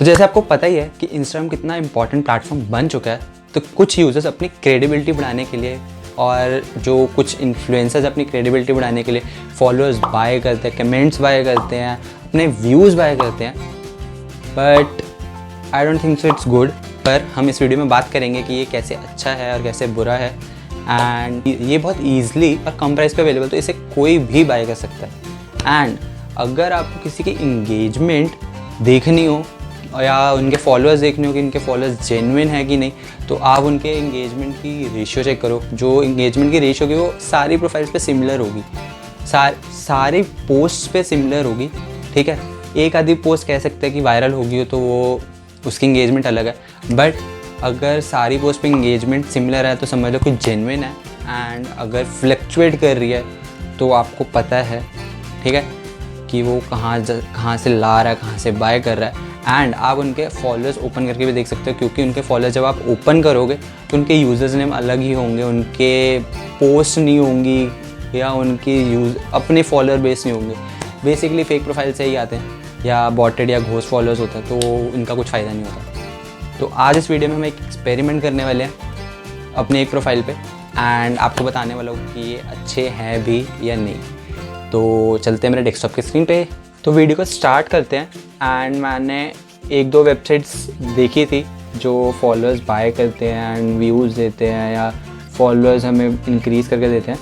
तो जैसे आपको पता ही है कि इंस्टाग्राम कितना इंपॉर्टेंट प्लेटफॉर्म बन चुका है, तो कुछ यूज़र्स अपनी क्रेडिबिलिटी बढ़ाने के लिए और जो कुछ इन्फ्लुएंसर्स अपनी क्रेडिबिलिटी बढ़ाने के लिए फॉलोअर्स बाय करते हैं, कमेंट्स बाय करते हैं, अपने व्यूज़ बाय करते हैं। But I don't think so it's good. पर हम इस वीडियो में बात करेंगे कि ये कैसे अच्छा है और कैसे बुरा है। एंड ये बहुत ईजिली और कम प्राइस पे अवेलेबल, तो इसे कोई भी बाय कर सकता है। एंड अगर आपको किसी की इंगेजमेंट देखनी हो या उनके फॉलोअर्स देखने हो कि उनके फॉलोअर्स जेन्युइन है कि नहीं, तो आप उनके एंगेजमेंट की रेशियो चेक करो। जो एंगेजमेंट की रेशियो होगी वो सारी प्रोफाइल्स पे सिमिलर होगी, सारी पोस्ट पे सिमिलर होगी। ठीक है, एक आधी पोस्ट कह सकते हैं कि वायरल होगी हो तो वो उसकी एंगेजमेंट अलग है, बट अगर सारी पोस्ट पे एंगेजमेंट सिमिलर है तो समझ लो कुछ जेन्युइन है। एंड अगर फ्लक्चुएट कर रही है तो आपको पता है, ठीक है, कि वो कहाँ से ला रहा है, कहाँ से बाय कर रहा है। एंड आप उनके फॉलोअर्स ओपन करके भी देख सकते हो, क्योंकि उनके फॉलोअर्स जब आप ओपन करोगे तो उनके यूज़र्स नेम अलग ही होंगे, उनके पोस्ट नहीं होंगी या उनकी अपने फॉलोअर बेस नहीं होंगे। बेसिकली फेक प्रोफाइल से ही आते हैं या बॉटेड या घोस्ट फॉलोअर्स होता है, तो इनका कुछ फ़ायदा नहीं होता। तो आज इस वीडियो में हम एक एक्सपेरिमेंट करने वाले हैं अपने एक प्रोफाइल पे, एंड आपको बताने वाला हूँ कि ये अच्छे हैं भी या नहीं। तो चलते हैं मेरे डेस्कटॉप की स्क्रीन पे, तो वीडियो को स्टार्ट करते हैं। एंड मैंने एक दो वेबसाइट्स देखी थी जो फॉलोअर्स बाय करते हैं एंड व्यूज़ देते हैं या फॉलोअर्स हमें इंक्रीज़ करके देते हैं।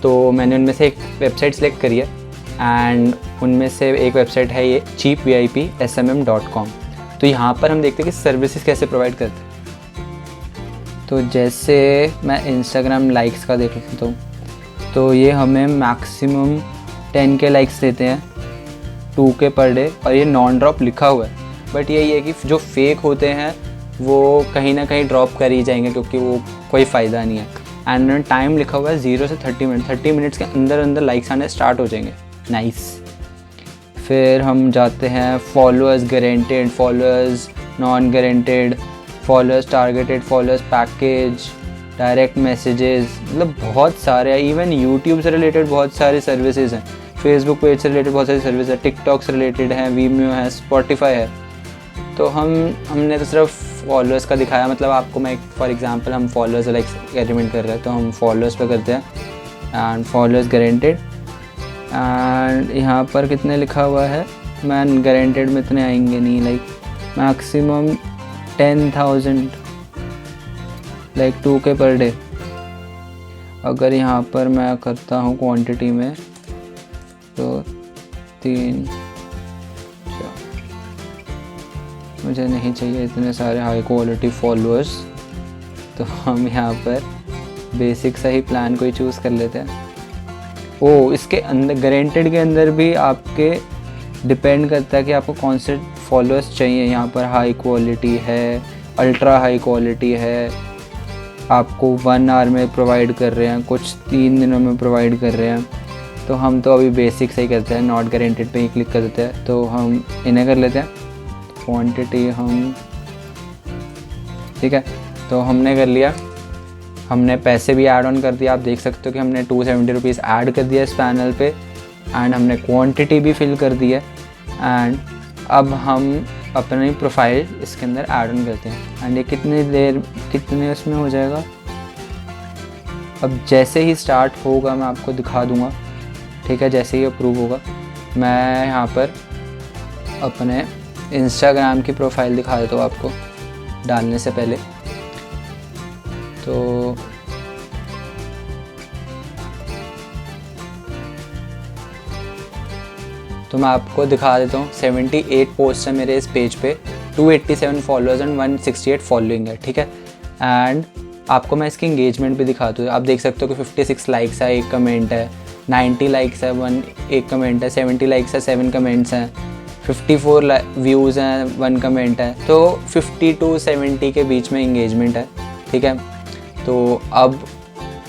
तो मैंने उनमें से एक वेबसाइट सेलेक्ट करी है एंड उनमें से एक वेबसाइट है ये cheapvipsmm.com। तो यहाँ पर हम देखते हैं कि सर्विसेज कैसे प्रोवाइड करते हैं। तो जैसे मैं इंस्टाग्राम लाइक्स का देख लेता हूँ, तो ये हमें मैक्सिमम 10K लाइक्स देते हैं, 2K पर डे, और ये नॉन ड्रॉप लिखा हुआ है। बट यही है कि जो फेक होते हैं वो कहीं ना कहीं ड्रॉप कर ही जाएंगे, क्योंकि वो कोई फ़ायदा नहीं है। एंड टाइम लिखा हुआ है 0 से 30 मिनट, 30 मिनट्स के अंदर अंदर लाइक्स आने स्टार्ट हो जाएंगे। नाइस। फिर हम जाते हैं followers guaranteed, followers non guaranteed, followers targeted, followers package, direct messages, मतलब बहुत सारे। इवन यूट्यूब से रिलेटेड बहुत सारे सर्विसेज हैं, फेसबुक पेज से रिलेटेड बहुत सारी सर्विस है, टिकटॉक से रिलेटेड है, वीमियो है, स्पॉटिफाई है। तो हमने तो सिर्फ फॉलोअर्स का दिखाया, मतलब आपको मैं फॉर एग्जांपल हम फॉलोअर्स लाइक एक्सपेरिमेंट कर रहे हैं तो हम फॉलोअर्स पे करते हैं एंड फॉलोअर्स गारंटेड। एंड यहाँ पर कितने लिखा हुआ है, मैं गारंटेड में इतने आएंगे नहीं, like maximum 10,000 like 2K per day. अगर यहाँ पर मैं करता हूँ क्वांटिटी में तो 3 मुझे नहीं चाहिए इतने सारे हाई क्वालिटी फॉलोअर्स, तो हम यहाँ पर बेसिक सा ही प्लान को ही चूज़ कर लेते हैं। इसके अंदर गारंटेड के अंदर भी आपके डिपेंड करता है कि आपको कौन से फॉलोअर्स चाहिए। यहाँ पर हाई क्वालिटी है, अल्ट्रा हाई क्वालिटी है, आपको 1 आवर में प्रोवाइड कर रहे हैं, कुछ 3 दिनों में प्रोवाइड कर रहे हैं। तो हम तो अभी बेसिक से ही करते हैं, नॉट गारंटेड पे ही क्लिक कर देते हैं। तो हम इन्हें कर लेते हैं क्वांटिटी हम, ठीक है। तो हमने कर लिया, हमने पैसे भी ऐड ऑन कर दिया। आप देख सकते हो कि हमने 270 रुपीज़ ऐड कर दिया इस पैनल पे, एंड हमने क्वांटिटी भी फिल कर दी है। एंड अब हम अपनी प्रोफाइल इसके अंदर ऐड ऑन करते हैं। एंड ये कितने उसमें हो जाएगा, अब जैसे ही स्टार्ट होगा मैं आपको दिखा दूँगा, ठीक है। जैसे ही अप्रूव होगा मैं यहाँ पर अपने इंस्टाग्राम की प्रोफाइल दिखा देता हूँ आपको डालने से पहले। तो मैं आपको दिखा देता हूँ 78 पोस्ट है मेरे इस पेज पे, 287 फॉलोअर्स एंड 168 फॉलोइंग है, ठीक है। एंड आपको मैं इसकी इंगेजमेंट भी दिखाता हूँ। आप देख सकते हो कि 56 लाइक्स है, 1 कमेंट है, 90 लाइक्स है, 1 कमेंट है, 70 लाइक्स है, 7 कमेंट्स हैं, 54 व्यूज़ हैं, 1 कमेंट है। तो 50 to 70 के बीच में इंगेजमेंट है, ठीक है। तो अब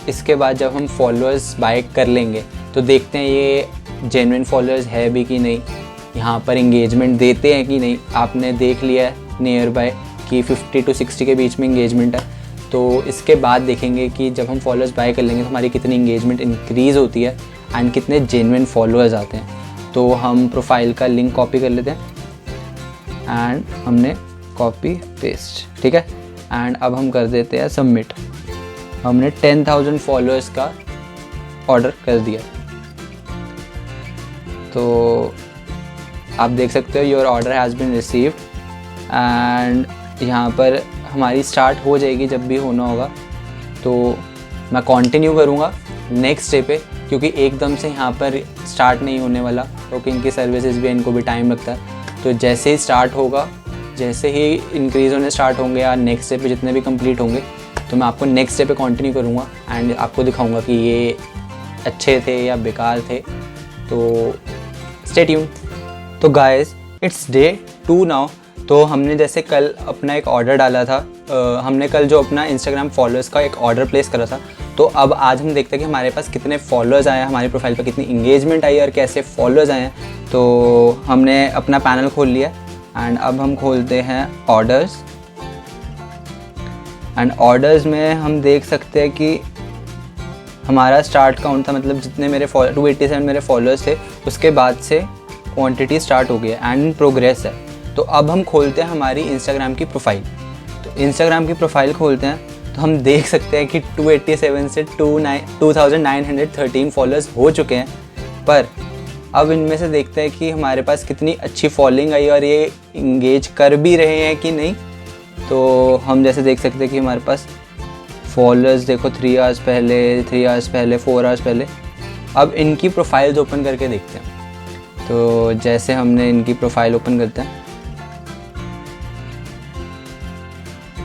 इसके बाद जब हम फॉलोअर्स बाय कर लेंगे तो देखते हैं ये जेन्युइन फॉलोअर्स है भी कि नहीं, यहाँ पर इंगेजमेंट देते हैं कि नहीं। आपने देख लिया है नियर बाय कि 50 to 60 के बीच में इंगेजमेंट है। तो इसके बाद देखेंगे कि जब हम फॉलोअर्स बाय कर लेंगे तो हमारी कितनी इंगेजमेंट इंक्रीज़ होती है एंड कितने जेन्युइन फॉलोअर्स आते हैं। तो हम प्रोफाइल का लिंक कॉपी कर लेते हैं एंड हमने कॉपी पेस्ट, ठीक है। एंड अब हम कर देते हैं सबमिट। हमने 10,000 फॉलोअर्स का ऑर्डर कर दिया। तो आप देख सकते हो your order has been received, and यहाँ पर हमारी स्टार्ट हो जाएगी जब भी होना होगा। तो मैं कंटिन्यू करूँगा नेक्स्ट डे पे, क्योंकि एकदम से यहाँ पर स्टार्ट नहीं होने वाला, क्योंकि इनकी सर्विसेज भी, इनको भी टाइम लगता है। तो जैसे ही स्टार्ट होगा, जैसे ही इंक्रीज़ होने स्टार्ट होंगे या नेक्स्ट डे पे जितने भी कंप्लीट होंगे, तो मैं आपको नेक्स्ट डे पे कंटिन्यू करूँगा एंड आपको दिखाऊँगा कि ये अच्छे थे या बेकार थे। तो स्टे ट्यून। तो गाइस, इट्स डे 2 नाउ। तो हमने जैसे कल अपना एक ऑर्डर डाला था, हमने कल जो अपना इंस्टाग्राम फॉलोअर्स का एक ऑर्डर प्लेस करा था। तो अब आज हम देखते हैं कि हमारे पास कितने फॉलोअर्स आए हैं, हमारी प्रोफाइल पर कितनी इंगेजमेंट आई और कैसे फॉलोअर्स आए हैं। तो हमने अपना पैनल खोल लिया एंड अब हम खोलते हैं ऑर्डर्स। एंड ऑर्डर्स में हम देख सकते हैं कि हमारा स्टार्ट काउंट था, मतलब जितने मेरे 287 मेरे फॉलोअर्स थे, उसके बाद से क्वांटिटी स्टार्ट हो गई है एंड प्रोग्रेस है। तो अब हम खोलते हैं हमारी इंस्टाग्राम की प्रोफाइल। तो इंस्टाग्राम की प्रोफाइल खोलते हैं तो हम देख सकते हैं कि 287 से 2913 फॉलोअर्स हो चुके हैं। पर अब इनमें से देखते हैं कि हमारे पास कितनी अच्छी फॉलोइंग आई और ये इंगेज कर भी रहे हैं कि नहीं। तो हम जैसे देख सकते हैं कि हमारे पास फॉलोअर्स देखो 3 आवर्स पहले, 3 आवर्स पहले, 4 आवर्स पहले। अब इनकी प्रोफाइल्स ओपन करके देखते हैं। तो जैसे हमने इनकी प्रोफाइल ओपन करते हैं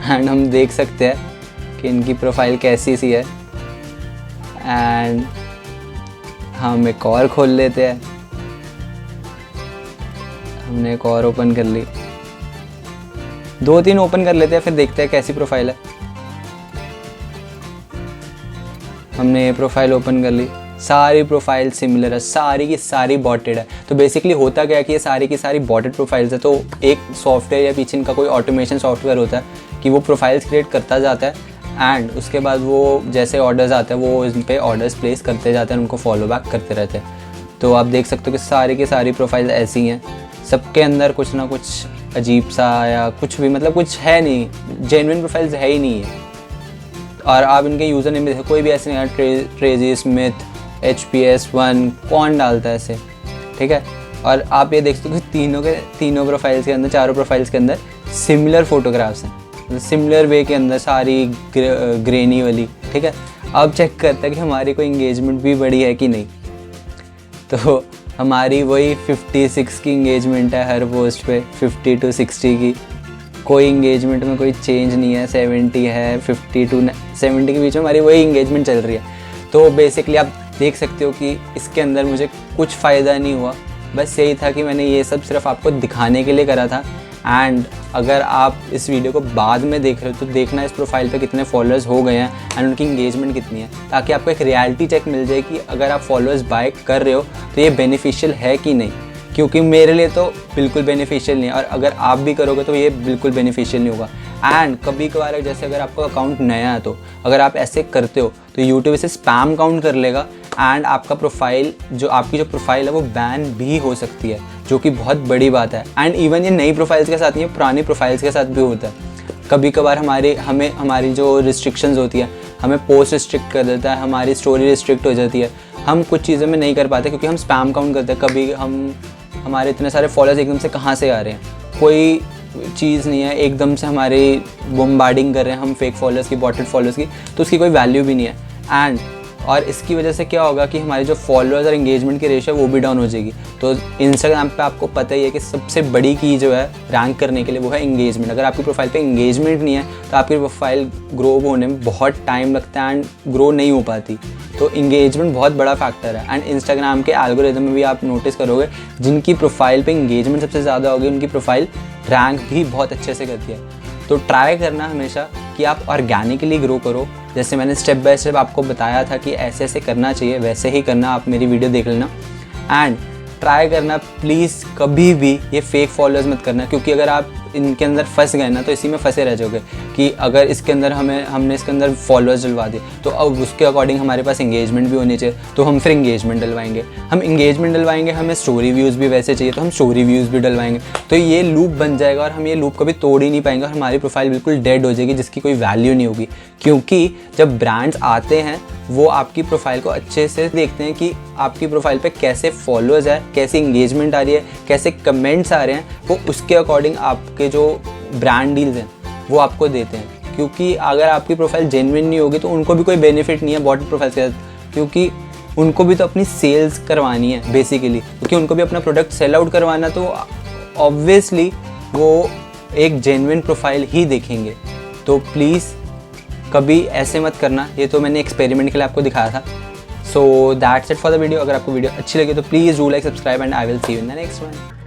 एंड हम देख सकते हैं कि इनकी प्रोफाइल कैसी सी है। एंड हम एक और खोल लेते हैं। हमने एक और ओपन कर ली, 2-3 ओपन कर लेते हैं, फिर देखते हैं कैसी प्रोफाइल है। हमने ये प्रोफाइल ओपन कर ली, सारी प्रोफाइल सिमिलर है, सारी की सारी बॉटेड है। तो बेसिकली होता क्या है कि ये सारी की सारी बॉटेड प्रोफाइल्स है। तो एक सॉफ्टवेयर या पीछे इनका कोई ऑटोमेशन सॉफ्टवेयर होता है कि वो प्रोफाइल्स क्रिएट करता जाता है एंड उसके बाद वो जैसे ऑर्डर्स आते हैं वो इन पे ऑर्डर्स प्लेस करते जाते हैं, उनको फॉलो बैक करते रहते हैं। तो आप देख सकते हो कि सारी की सारी प्रोफाइल ऐसी हैं, सबके अंदर कुछ ना कुछ अजीब सा या कुछ भी, मतलब कुछ है नहीं, जेन्युइन प्रोफाइल्स है ही नहीं है। और आप इनके यूज़र नेम में देखो, कोई भी ऐसे नहीं है ट्रेजी स्मिथ HPS1 कौन डालता है ऐसे, ठीक है। और आप ये देख सकते हो कि तीनों प्रोफाइल्स के अंदर, चारों प्रोफाइल्स के अंदर सिमिलर फोटोग्राफ्स हैं, सिमिलर वे के अंदर, सारी ग्रेनी वाली, ठीक है। अब चेक करते हैं कि हमारी कोई इंगेजमेंट भी बढ़ी है कि नहीं। तो हमारी वही 56 की इंगेजमेंट है हर पोस्ट पे, 50 to 60 की। कोई इंगेजमेंट में कोई चेंज नहीं है, 70 है, 50 to 70 के बीच में हमारी वही इंगेजमेंट चल रही है। तो बेसिकली आप देख सकते हो कि इसके अंदर मुझे कुछ फ़ायदा नहीं हुआ, बस यही था कि मैंने ये सब सिर्फ आपको दिखाने के लिए करा था। एंड अगर आप इस वीडियो को बाद में देख रहे हो तो देखना इस प्रोफाइल पे कितने फॉलोअर्स हो गए हैं एंड उनकी इंगेजमेंट कितनी है, ताकि आपको एक रियलिटी चेक मिल जाए कि अगर आप फॉलोअर्स बाय कर रहे हो तो ये बेनिफिशियल है कि नहीं। क्योंकि मेरे लिए तो बिल्कुल बेनिफिशियल नहीं है और अगर आप भी करोगे तो ये बिल्कुल बेनिफिशियल नहीं होगा। एंड कभी कभार जैसे अगर आपका अकाउंट नया है तो अगर आप ऐसे करते हो तो यूट्यूब इसे स्पैम काउंट कर लेगा एंड आपका प्रोफाइल आपकी जो प्रोफाइल है वो बैन भी हो सकती है, जो कि बहुत बड़ी बात है। एंड इवन ये नई प्रोफाइल्स के साथ नहीं है, पुरानी प्रोफाइल्स के साथ भी होता है। कभी कभार हमारी जो रिस्ट्रिक्शंस होती है, हमें पोस्ट रिस्ट्रिक्ट कर देता है, हमारी स्टोरी रिस्ट्रिक्ट हो जाती है, हम कुछ चीज़ों में नहीं कर पाते क्योंकि हम स्पैम काउंट करते हैं। कभी हमारे इतने सारे फॉलोअर्स एकदम से कहाँ से आ रहे हैं, कोई चीज़ नहीं है, एकदम से हमारी बम्बार्डिंग कर रहे हैं हम फेक फॉलोअर्स की, बॉटेड फॉलोअर्स की, तो उसकी कोई वैल्यू भी नहीं है। और इसकी वजह से क्या होगा कि हमारी जो फॉलोअर्स और एंगेजमेंट की रेशियो है वो भी डाउन हो जाएगी। तो इंस्टाग्राम पे आपको पता ही है कि सबसे बड़ी की जो है रैंक करने के लिए वो है एंगेजमेंट। अगर आपकी प्रोफाइल पे एंगेजमेंट नहीं है तो आपकी प्रोफाइल ग्रो होने में बहुत टाइम लगता है एंड ग्रो नहीं हो पाती। तो इंगेजमेंट बहुत बड़ा फैक्टर है। एंड इंस्टाग्राम के एल्गोरिथम में भी आप नोटिस करोगे जिनकी प्रोफाइल पे इंगेजमेंट सबसे ज़्यादा होगी उनकी प्रोफाइल रैंक भी बहुत अच्छे से करती है। तो ट्राई करना हमेशा कि आप ऑर्गेनिकली ग्रो करो। जैसे मैंने स्टेप बाय स्टेप आपको बताया था कि ऐसे ऐसे करना चाहिए, वैसे ही करना। आप मेरी वीडियो देख लेना एंड ट्राई करना। प्लीज़ कभी भी ये फेक फॉलोअर्स मत करना, क्योंकि अगर आप इनके अंदर फंस गए ना तो इसी में फंसे रह जाओगे कि अगर इसके अंदर हमने इसके अंदर फॉलोअर्स डलवा दिए तो अब उसके अकॉर्डिंग हमारे पास इंगेजमेंट भी होनी चाहिए, तो हम फिर इंगेजमेंट डलवाएंगे, हम इंगेजमेंट डलवाएंगे, हमें स्टोरी व्यूज़ भी वैसे चाहिए तो हम स्टोरी व्यूज़ भी डलवाएंगे। तो ये लूप बन जाएगा और हम ये लूप कभी तोड़ ही नहीं पाएंगे और हमारी प्रोफाइल बिल्कुल डेड हो जाएगी जिसकी कोई वैल्यू नहीं होगी। क्योंकि जब ब्रांड्स आते हैं वो आपकी प्रोफाइल को अच्छे से देखते हैं कि आपकी प्रोफाइल पे कैसे फॉलोअर्स है, कैसे इंगेजमेंट आ रही है, कैसे कमेंट्स आ रहे हैं, वो उसके अकॉर्डिंग आपके जो ब्रांड डील्स हैं वो आपको देते हैं। क्योंकि अगर आपकी प्रोफाइल जेन्युइन नहीं होगी तो उनको भी कोई बेनिफिट नहीं है बॉट प्रोफाइल के साथ, क्योंकि उनको भी तो अपनी सेल्स करवानी है बेसिकली, क्योंकि उनको भी अपना प्रोडक्ट सेल आउट करवाना, तो ऑब्वियसली वो एक जेन्युइन प्रोफाइल ही देखेंगे। तो प्लीज़ कभी ऐसे मत करना, ये तो मैंने एक्सपेरिमेंट के लिए आपको दिखाया था। So that's it for the video. अगर आपको वीडियो अच्छी लगी तो please do like, subscribe and I will see you in the next one.